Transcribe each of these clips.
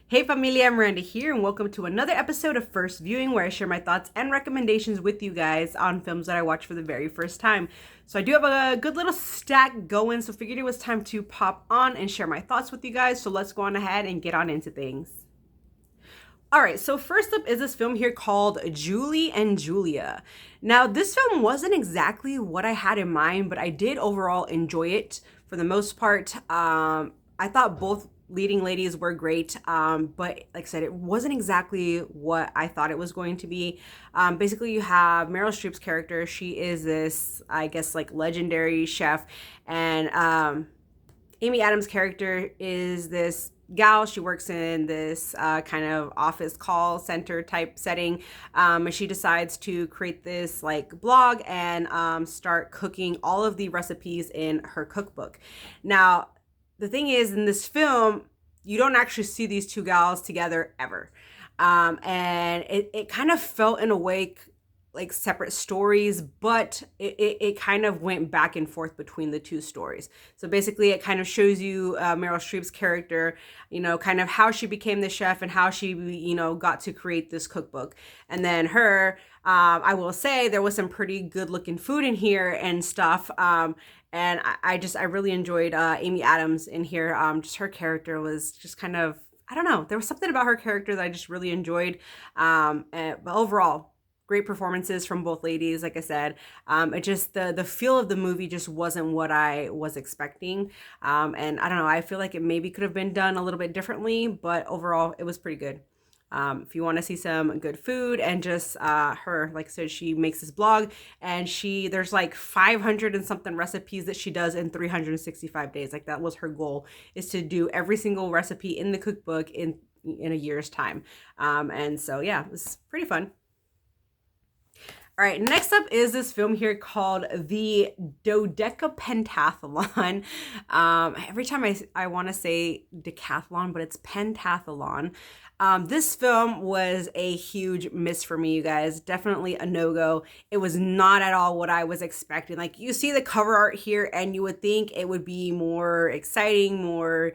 Hey familia, Miranda here, and welcome to another episode of First Viewing, where I share my thoughts and recommendations with you guys on films that I watch for the very first time. So I do have a good little stack going, so figured it was time to pop on and share my thoughts with you guys. So let's go on ahead and get on into things. All right, so first up is this film here called Julie and Julia. Now, this film wasn't exactly what I had in mind, but I did overall enjoy it for the most part. I thought both leading ladies were great, but like I said, it wasn't exactly what I thought it was going to be. Basically, you have Meryl Streep's character. She is this, I guess, like legendary chef, and Amy Adams' character is this gal. She works in this kind of office call center type setting. And she decides to create this like blog and start cooking all of the recipes in her cookbook. Now, the thing is, in this film, you don't actually see these two gals together ever. And it kind of felt in a way like separate stories, but it kind of went back and forth between the two stories. So basically, it kind of shows you Meryl Streep's character, kind of how she became the chef and how she, got to create this cookbook. And then her, I will say there was some pretty good looking food in here and stuff. And I really enjoyed Amy Adams in here. Just her character was just kind of, I don't know, there was something about her character that I just really enjoyed. But overall, great performances from both ladies. Like I said, it just the feel of the movie just wasn't what I was expecting, and I don't know, I feel like it maybe could have been done a little bit differently, but overall it was pretty good. If you want to see some good food and just her, like I said, she makes this blog, and there's like 500 and something recipes that she does in 365 days. Like, that was her goal, is to do every single recipe in the cookbook in a year's time. And so yeah, it was pretty fun. All right, next up is this film here called The Dodecapentathlon. Every time I want to say decathlon, but it's pentathlon. This film was a huge miss for me, you guys. Definitely a no-go. It was not at all what I was expecting. Like, you see the cover art here, and you would think it would be more exciting, more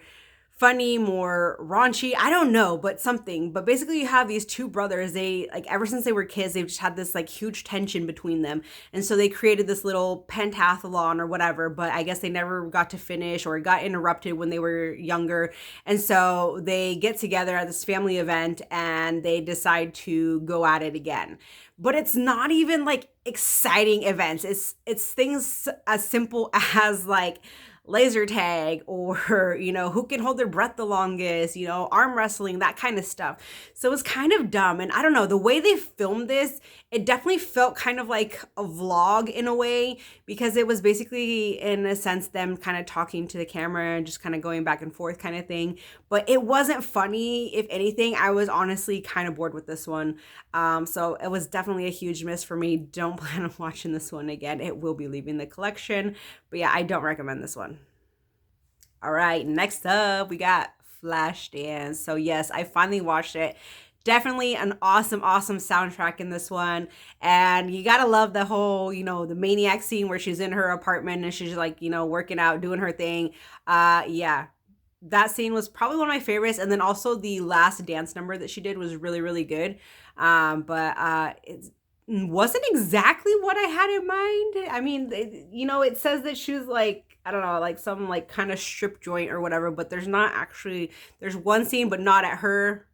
funny, more raunchy. I don't know, but something. But basically, you have these two brothers. They, like, ever since they were kids, they've just had this like huge tension between them. And so they created this little pentathlon or whatever, but I guess they never got to finish, or it got interrupted when they were younger. And so they get together at this family event and they decide to go at it again. But it's not even like exciting events. It's things as simple as like laser tag, or who can hold their breath the longest, arm wrestling, that kind of stuff. So it's kind of dumb. And I don't know, the way they filmed this, it definitely felt kind of like a vlog in a way, because it was basically, in a sense, them kind of talking to the camera and just kind of going back and forth kind of thing. But it wasn't funny. If anything, I was honestly kind of bored with this one. So it was definitely a huge miss for me. Don't plan on watching this one again. It will be leaving the collection. But yeah, I don't recommend this one. All right, next up, we got Flashdance. So yes, I finally watched it. Definitely an awesome, awesome soundtrack in this one. And you gotta love the whole, the maniac scene where she's in her apartment and she's like, working out, doing her thing. Yeah, that scene was probably one of my favorites. And then also the last dance number that she did was really, really good. But it wasn't exactly what I had in mind. I mean, it says that she was like, I don't know, like some like kind of strip joint or whatever, but there's one scene, but not at her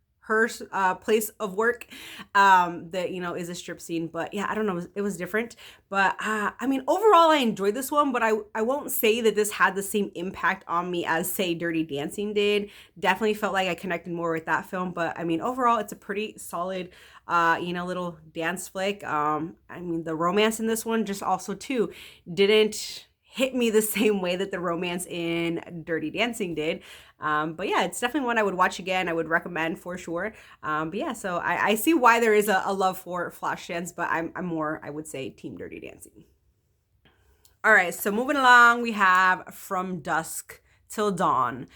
place of work, that is a strip scene. But yeah, I don't know, it was different. But I mean, overall I enjoyed this one, but I won't say that this had the same impact on me as, say, Dirty Dancing did. Definitely felt like I connected more with that film. But I mean, overall it's a pretty solid little dance flick. I mean, the romance in this one just also too didn't hit me the same way that the romance in Dirty Dancing did. But yeah, it's definitely one I would watch again. I would recommend for sure. But yeah, so I see why there is a love for Flashdance, but I'm more, I would say, Team Dirty Dancing. All right, so moving along, we have From Dusk Till Dawn.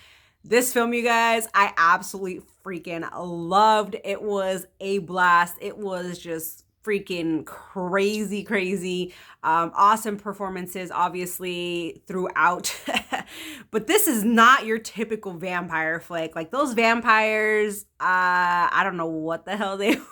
This film, you guys, I absolutely freaking loved. It was a blast. It was just freaking crazy, crazy. Awesome performances, obviously, throughout. But this is not your typical vampire flick. Like those vampires, I don't know what the hell they were.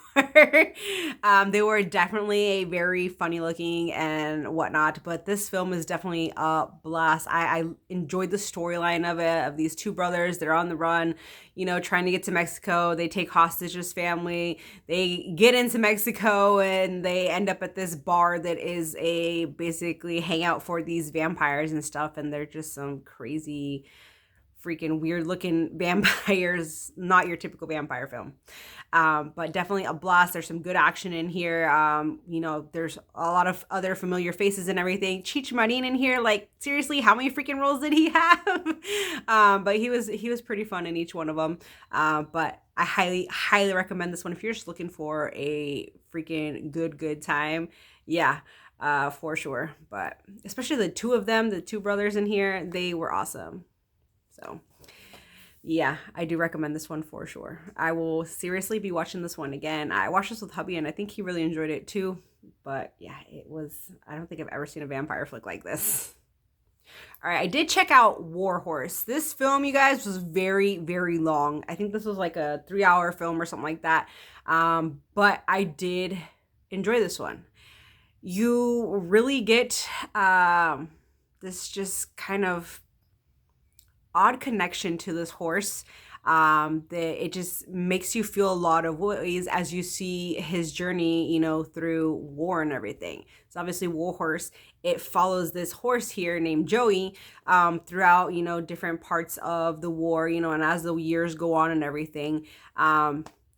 They were definitely a very funny looking and whatnot, but this film is definitely a blast. I enjoyed the storyline of it, of these two brothers. They're on the run, you know, trying to get to Mexico. They take hostage his family. They get into Mexico and they end up at this bar that is a basically hangout for these vampires and stuff. And they're just some crazy, freaking weird looking vampires, not your typical vampire film. But definitely a blast. There's some good action in here. You know, there's a lot of other familiar faces and everything. Cheech Marin in here, like seriously, how many freaking roles did he have? But he was pretty fun in each one of them. But I highly recommend this one if you're just looking for a freaking good time. Yeah, for sure. But especially the two of them, the two brothers in here, they were awesome. So yeah, I do recommend this one for sure. I will seriously be watching this one again. I watched this with hubby and I think he really enjoyed it too. But yeah, I don't think I've ever seen a vampire flick like this. All right, I did check out War Horse. This film, you guys, was very long. I think this was like a 3-hour film or something like that. But I did enjoy this one. You really get this just kind of odd connection to this horse that it just makes you feel a lot of ways as you see his journey, you know, through war and everything. So obviously War Horse, it follows this horse here named Joey throughout, you know, different parts of the war, you know, and as the years go on and everything.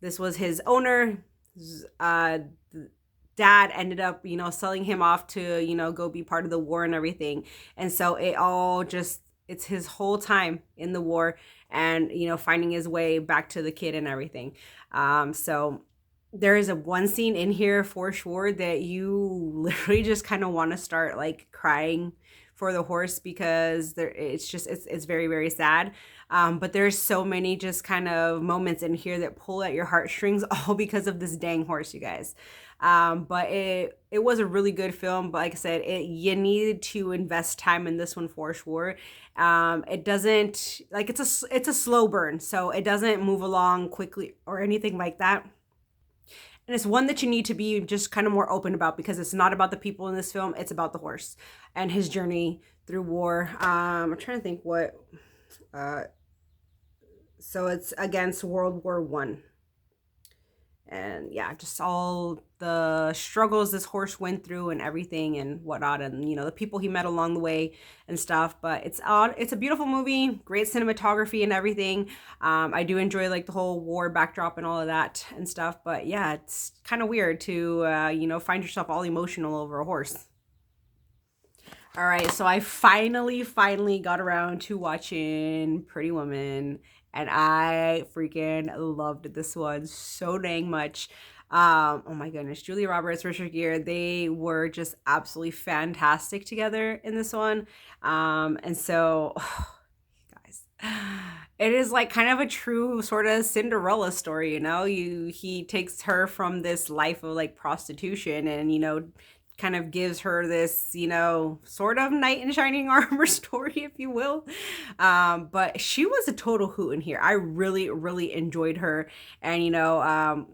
This was his owner. Dad ended up, you know, selling him off to, you know, go be part of the war and everything. And so it all just, it's his whole time in the war and, you know, finding his way back to the kid and everything. So there is one scene in here for sure that you literally just kind of want to start like crying for the horse because it's very sad. But there's so many just kind of moments in here that pull at your heartstrings all because of this dang horse, you guys. But it was a really good film. But like I said, you needed to invest time in this one for sure. It doesn't like it's a slow burn, so it doesn't move along quickly or anything like that. And it's one that you need to be just kind of more open about because it's not about the people in this film. It's about the horse and his journey through war. I'm trying to think what. So it's against World War One. And yeah, just all the struggles this horse went through and everything and whatnot, and you know the people he met along the way and stuff. But it's a beautiful movie, great cinematography and everything. I do enjoy like the whole war backdrop and all of that and stuff. But yeah, it's kind of weird to you know, find yourself all emotional over a horse. All right, so I finally got around to watching Pretty Woman, and I freaking loved this one so dang much. Oh my goodness, Julia Roberts, Richard Gere, they were just absolutely fantastic together in this one. And so, guys, it is like kind of a true sort of Cinderella story, you know? He takes her from this life of like prostitution and, you know, kind of gives her this, you know, sort of knight in shining armor story, if you will. But she was a total hoot in here. I really enjoyed her. And, you know,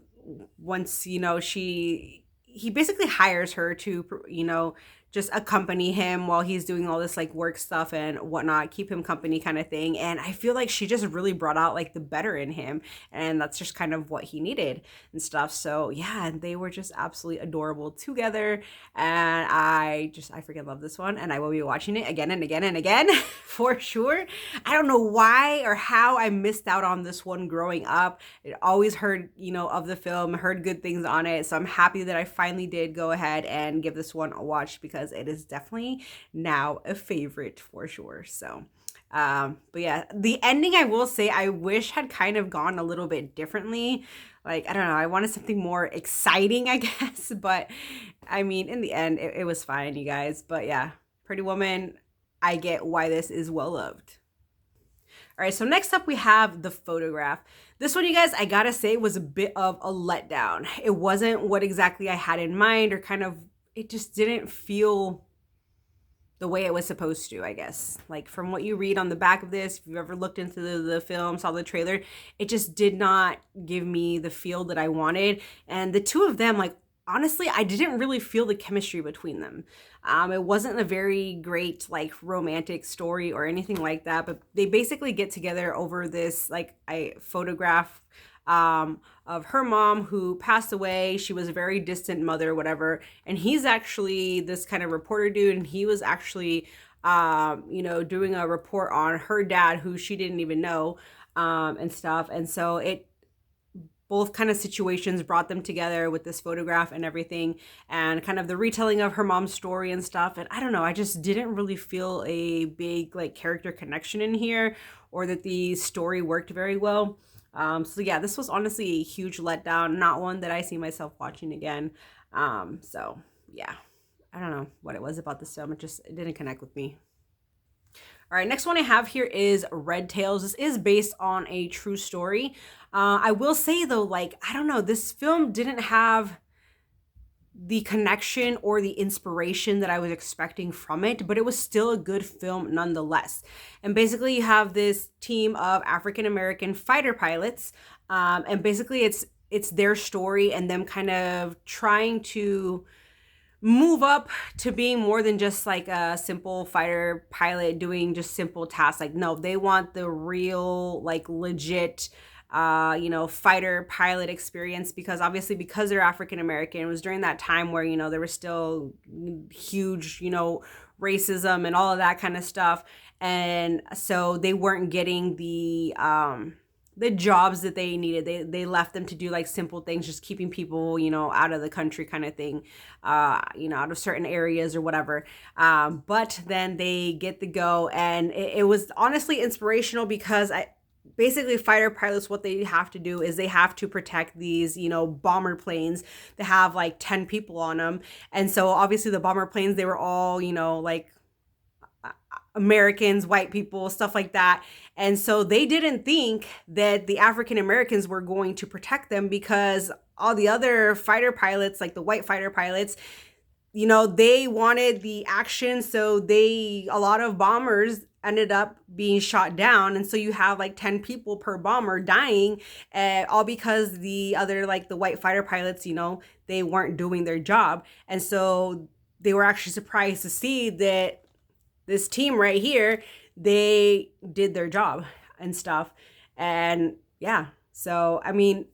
once, you know, he basically hires her to, you know, just accompany him while he's doing all this like work stuff and whatnot, keep him company kind of thing. And I feel like she just really brought out like the better in him, and that's just kind of what he needed and stuff. So yeah, they were just absolutely adorable together, and I freaking love this one, and I will be watching it again and again and again for sure. I don't know why or how I missed out on this one growing up. I always heard, you know, of the film, heard good things on it, so I'm happy that I finally did go ahead and give this one a watch because it is definitely now a favorite for sure. So but yeah, the ending, I will say, I wish had kind of gone a little bit differently. Like, I don't know, I wanted something more exciting, I guess, but I mean, in the end, it was fine, you guys. But yeah, Pretty Woman, I get why this is well loved. All right, so next up we have The Photograph. This one, you guys, I gotta say, was a bit of a letdown. It wasn't what exactly I had in mind, or kind of, it just didn't feel the way it was supposed to, I guess. Like from what you read on the back of this, if you've ever looked into the film, saw the trailer, it just did not give me the feel that I wanted. And the two of them, like, honestly, I didn't really feel the chemistry between them. It wasn't a very great like romantic story or anything like that, but they basically get together over this like I photograph of her mom who passed away. She was a very distant mother, whatever. And he's actually this kind of reporter dude, and he was actually, doing a report on her dad, who she didn't even know, and stuff. And so it both kind of situations brought them together with this photograph and everything, and kind of the retelling of her mom's story and stuff. And I don't know, I just didn't really feel a big like character connection in here, or that the story worked very well. So yeah, this was honestly a huge letdown, not one that I see myself watching again. So yeah, I don't know what it was about this film. It didn't connect with me. All right, next one I have here is Red Tails. This is based on a true story. I will say though, like, I don't know, this film didn't have the connection or the inspiration that I was expecting from it, but it was still a good film nonetheless. And basically, you have this team of African American fighter pilots, and basically, it's their story and them kind of trying to move up to being more than just like a simple fighter pilot doing just simple tasks. Like, no, they want the real, like, legit fighter pilot experience, because obviously, because they're African American, it was during that time where, there was still huge, racism and all of that kind of stuff. And so they weren't getting the jobs that they needed. They left them to do like simple things, just keeping people, out of the country kind of thing, out of certain areas or whatever. But then they get the go, and it was honestly inspirational, because basically fighter pilots, what they have to do is they have to protect these, bomber planes that have like 10 people on them. And so obviously the bomber planes, they were all, like Americans, white people, stuff like that. And so they didn't think that the African Americans were going to protect them, because all the other fighter pilots, like the white fighter pilots, they wanted the action. So a lot of bombers ended up being shot down. And so you have like 10 people per bomber dying, all because the other, like the white fighter pilots, they weren't doing their job. And so they were actually surprised to see that this team right here, they did their job and stuff. And yeah, so I mean,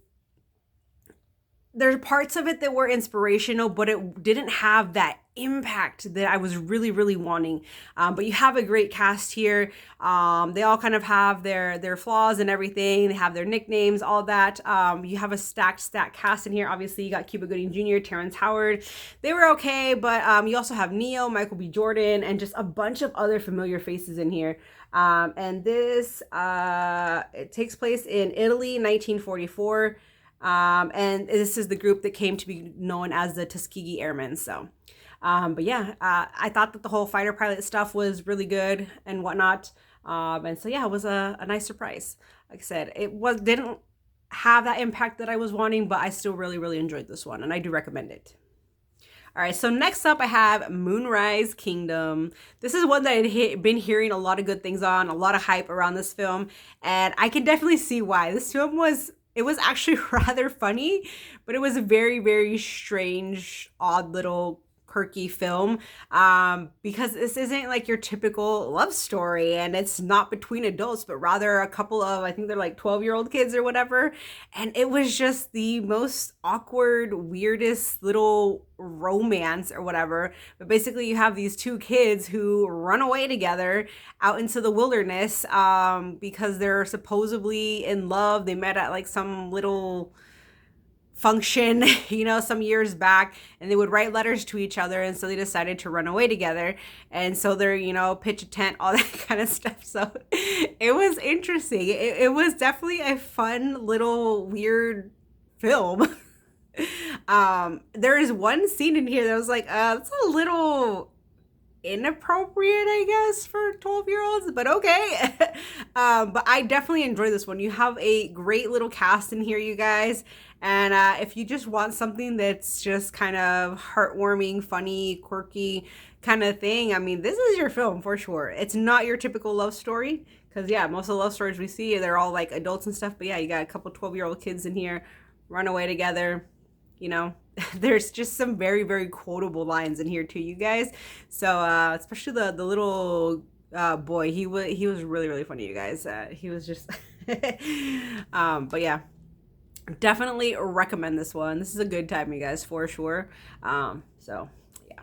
there's parts of it that were inspirational, but it didn't have that impact that I was really, really wanting. But you have a great cast here. They all kind of have their flaws and everything. They have their nicknames, all that. You have a stacked cast in here. Obviously, you got Cuba Gooding Jr., Terrence Howard. They were okay, but you also have Neo, Michael B. Jordan, and just a bunch of other familiar faces in here. And this, it takes place in Italy, 1944. And this is the group that came to be known as the Tuskegee Airmen. So, but yeah, I thought that the whole fighter pilot stuff was really good and whatnot. And so yeah, it was a nice surprise. Like I said, didn't have that impact that I was wanting, but I still really, really enjoyed this one, and I do recommend it. All right, so next up I have Moonrise Kingdom. This is one that I've been hearing a lot of good things on, a lot of hype around this film, and I can definitely see why. This film was actually rather funny, but it was a very, very strange, odd little quirky film, because this isn't like your typical love story, and it's not between adults, but rather a couple of, I think they're like 12-year-old kids or whatever. And it was just the most awkward, weirdest little romance or whatever. But basically you have these two kids who run away together out into the wilderness, because they're supposedly in love. They met at like some little function, some years back, and they would write letters to each other. And so they decided to run away together. And so they're, pitch a tent, all that kind of stuff. So it was interesting. It was definitely a fun little weird film. There is one scene in here that was like, it's a little inappropriate, I guess, for 12-year-olds, but okay. But I definitely enjoy this one. You have a great little cast in here, you guys. And if you just want something that's just kind of heartwarming, funny, quirky kind of thing, I mean, this is your film for sure. It's not your typical love story. Because, yeah, most of the love stories we see, they're all like adults and stuff. But yeah, you got a couple 12-year-old kids in here, run away together, you know. There's just some very, very quotable lines in here too, you guys. So especially the little boy, he was really, really funny, you guys. He was just but yeah, definitely recommend this one. This is a good time, you guys, for sure. So yeah.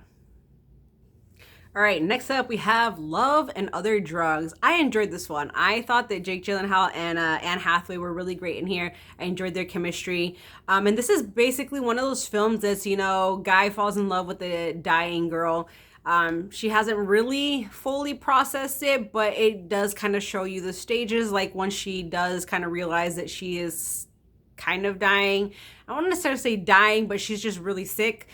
All right, next up we have Love and Other Drugs. I enjoyed this one. I thought that Jake Gyllenhaal and Anne Hathaway were really great in here. I enjoyed their chemistry. And this is basically one of those films that's, guy falls in love with a dying girl. She hasn't really fully processed it, but it does kind of show you the stages. Like once she does kind of realize that she is kind of dying. I don't necessarily say dying, but she's just really sick.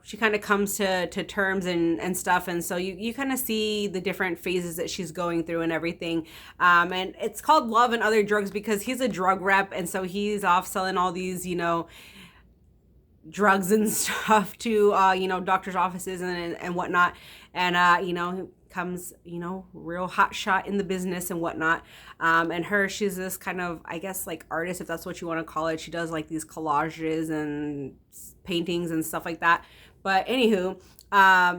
She kind of comes to terms and stuff. And so you kind of see the different phases that she's going through and everything. And it's called Love and Other Drugs because he's a drug rep. And so he's off selling all these, drugs and stuff to, doctor's offices and whatnot. And, comes, real hot shot in the business and whatnot. And she's this kind of, I guess, like artist, if that's what you want to call it. She does like these collages and paintings and stuff like that. But anywho,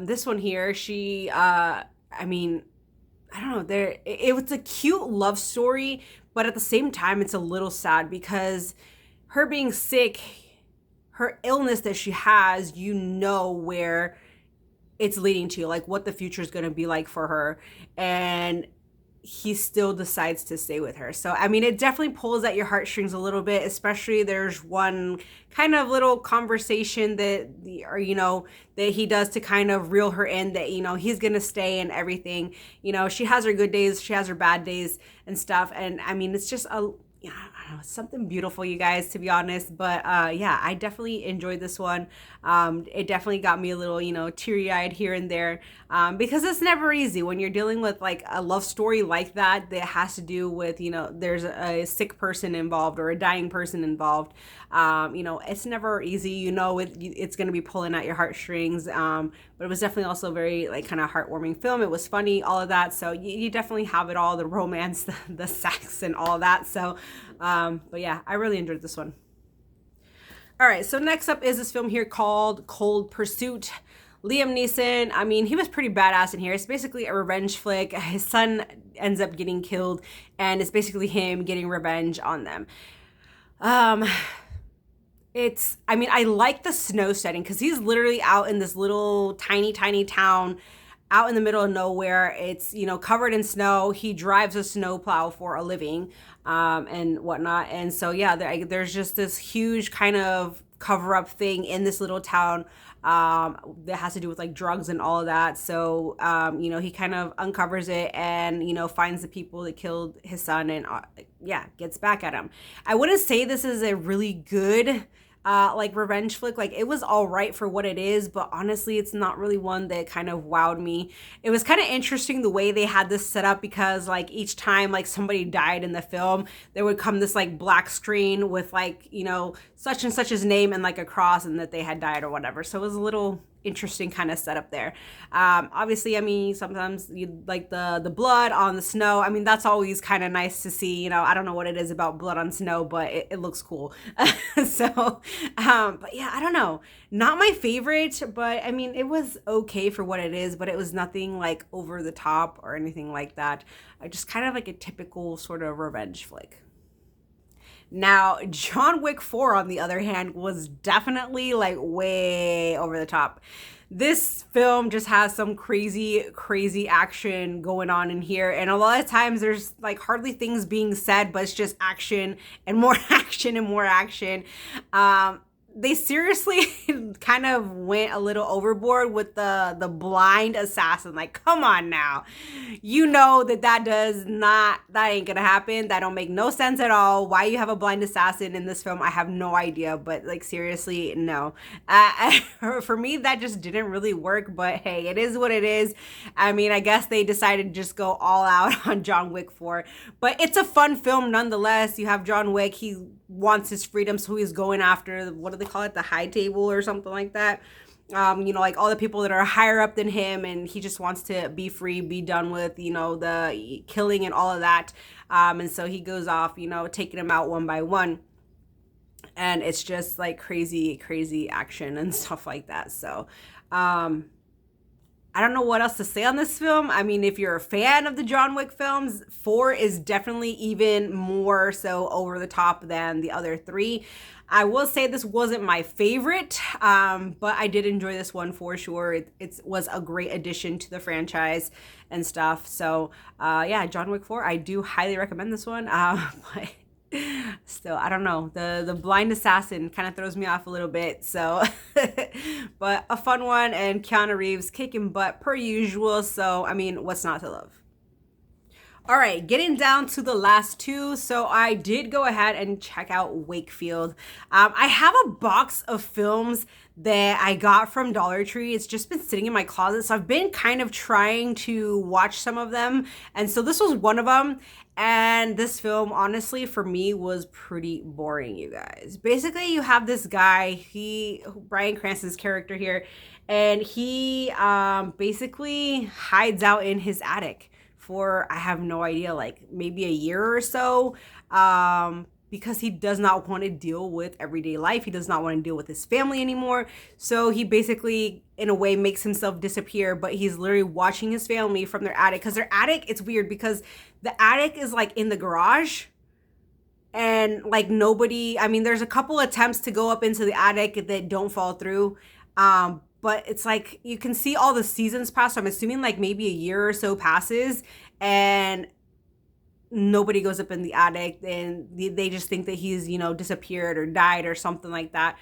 this one here, she, I don't know, it was a cute love story, but at the same time, it's a little sad because her being sick, her illness that she has, where it's leading to, like what the future is going to be like for her. And he still decides to stay with her. So, I mean, it definitely pulls at your heartstrings a little bit, especially there's one kind of little conversation that he does to kind of reel her in that, he's going to stay and everything. She has her good days, she has her bad days and stuff. And I mean, it's just I don't know, something beautiful, you guys, to be honest. But yeah, I definitely enjoyed this one. It definitely got me a little, teary-eyed here and there, because it's never easy when you're dealing with like a love story like that has to do with, there's a sick person involved or a dying person involved. It's never easy, it's going to be pulling at your heartstrings. But it was definitely also very like kind of heartwarming film. It was funny, all of that. So you definitely have it all, the romance, the sex and all of that. So, but yeah, I really enjoyed this one. All right, so next up is this film here called Cold Pursuit. Liam Neeson, I mean, he was pretty badass in here. It's basically a revenge flick. His son ends up getting killed, and it's basically him getting revenge on them. I like the snow setting because he's literally out in this little tiny, tiny town out in the middle of nowhere. It's, covered in snow. He drives a snowplow for a living, and whatnot. And so, yeah, there's just this huge kind of cover up thing in this little town, that has to do with like drugs and all of that. So, he kind of uncovers it and, finds the people that killed his son and, gets back at him. I wouldn't say this is a really good, like revenge flick. Like it was all right for what it is, but honestly, it's not really one that kind of wowed me. It was kind of interesting the way they had this set up because like each time like somebody died in the film, there would come this like black screen with like, such and such's name and like a cross and that they had died or whatever. So it was a little interesting kind of setup there. Obviously, I mean, sometimes you like the blood on the snow. I mean, that's always kind of nice to see. I don't know what it is about blood on snow, but it looks cool. So, but yeah, I don't know. Not my favorite, but I mean, it was okay for what it is, but it was nothing like over the top or anything like that. Just kind of like a typical sort of revenge flick. Now, John Wick 4, on the other hand, was definitely like way over the top. This film just has some crazy, crazy action going on in here. And a lot of times there's like hardly things being said, but it's just action and more action and more action. they seriously kind of went a little overboard with the blind assassin. Like, come on now. You know that ain't gonna happen. That don't make no sense at all. Why you have a blind assassin in this film, I have no idea. But like, seriously, no. For me, that just didn't really work. But hey, it is what it is. I mean, I guess they decided to just go all out on John Wick 4. But it's a fun film nonetheless. You have John Wick. He wants his freedom, so he's going after, what do they call it, the high table or something like that. Like all the people that are higher up than him, and he just wants to be free, be done with, the killing and all of that. And so he goes off, taking them out one by one. And it's just like crazy, crazy action and stuff like that. So, I don't know what else to say on this film. I mean, if you're a fan of the John Wick films, 4 is definitely even more so over the top than the other 3. I will say this wasn't my favorite, but I did enjoy this one for sure. It was a great addition to the franchise and stuff. So, yeah, John Wick 4, I do highly recommend this one. But still, I don't know, the blind assassin kind of throws me off a little bit. So but a fun one, and Keanu Reeves kicking butt per usual. So I mean, what's not to love? All right, getting down to the last 2. So I did go ahead and check out Wakefield. I have a box of films that I got from Dollar Tree. It's just been sitting in my closet. So I've been kind of trying to watch some of them. And so this was one of them. And this film, honestly, for me, was pretty boring, you guys. Basically, you have this guy, Bryan Cranston's character here, and he basically hides out in his attic for, I have no idea, like maybe a year or so, because he does not want to deal with everyday life. He does not want to deal with his family anymore. So he basically, in a way, makes himself disappear, but he's literally watching his family from their attic. Because their attic, it's weird because the attic is like in the garage, and like nobody, I mean, there's a couple attempts to go up into the attic that don't fall through. But it's like you can see all the seasons pass. So I'm assuming like maybe a year or so passes, and nobody goes up in the attic, and they just think that he's, disappeared or died or something like that.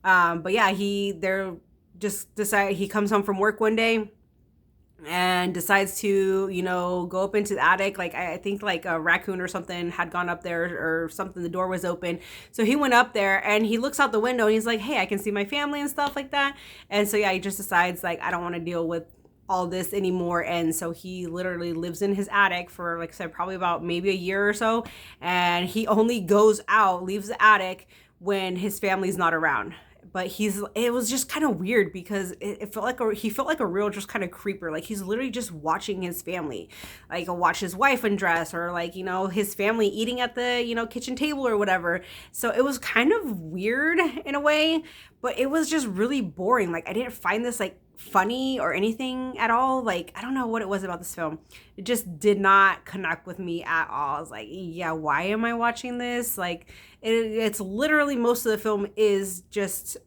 But yeah, they're just decide he comes home from work one day and decides to, go up into the attic. Like, I think like a raccoon or something had gone up there or something. The door was open. So he went up there and he looks out the window and he's like, hey, I can see my family and stuff like that. And so, yeah, he just decides like, I don't want to deal with all this anymore. And so he literally lives in his attic for, like I said, probably about maybe a year or so. And he only goes out, leaves the attic when his family's not around. But it was just kind of weird because it felt like he felt like a real just kind of creeper. Like he's literally just watching his family, like he'll watch his wife undress, or like, his family eating at the, kitchen table or whatever. So it was kind of weird in a way, but it was just really boring. Like I didn't find this like funny or anything at all. Like, I don't know what it was about this film. It just did not connect with me at all. I was like, yeah, why am I watching this? Like, it's literally, most of the film is just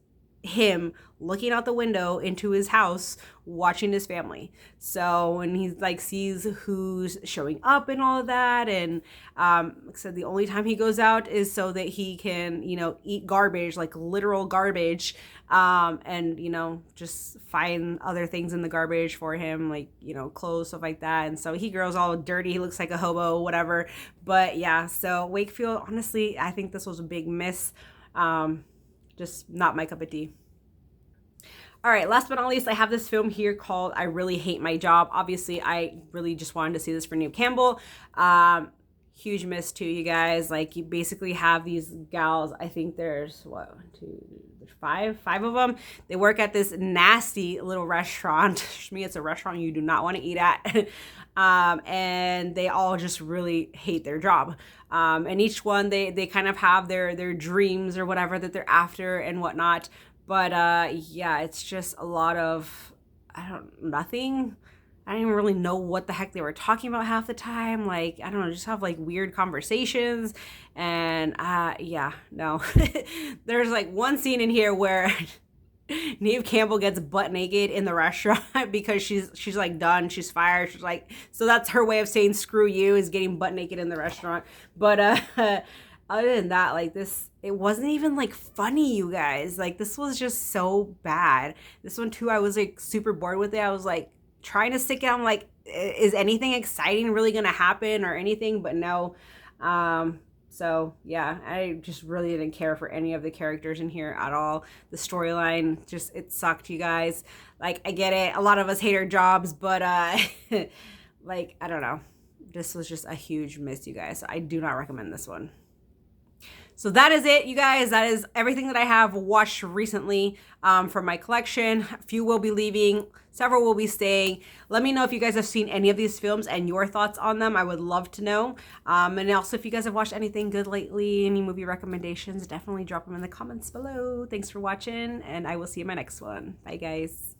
him looking out the window into his house, watching his family. So when he like sees who's showing up and all of that, and like I said, the only time he goes out is so that he can, eat garbage, like literal garbage, and just find other things in the garbage for him, like clothes, stuff like that. And so he grows all dirty, he looks like a hobo, whatever. But yeah, so Wakefield, honestly, I think this was a big miss. Just not my cup of tea. All right, last but not least, I have this film here called I Really Hate My Job. Obviously, I really just wanted to see this for Neve Campbell. Huge miss too, you guys. Like, you basically have these gals, I think there's five of them. They work at this nasty little restaurant. To me, it's a restaurant you do not want to eat at. And they all just really hate their job. And each one, they kind of have their dreams or whatever that they're after and whatnot. But yeah, it's just a lot of, nothing. I don't even really know what the heck they were talking about half the time. Like, I don't know, just have like weird conversations. And yeah, no. There's like one scene in here where Neve Campbell gets butt naked in the restaurant because she's like done, she's fired. She's like, so that's her way of saying screw you, is getting butt naked in the restaurant. But other than that, like this, it wasn't even like funny, you guys. Like this was just so bad. This one too, I was like super bored with it. I was like trying to stick out. I'm like, is anything exciting really gonna happen or anything? But no. So yeah, I just really didn't care for any of the characters in here at all. The storyline just, it sucked, you guys. Like I get it, a lot of us hate our jobs, but like I don't know. This was just a huge miss, you guys. So I do not recommend this one. So that is it, you guys. That is everything that I have watched recently from my collection. A few will be leaving, several will be staying. Let me know if you guys have seen any of these films and your thoughts on them. I would love to know. And also, if you guys have watched anything good lately, any movie recommendations, definitely drop them in the comments below. Thanks for watching, and I will see you in my next one. Bye, guys.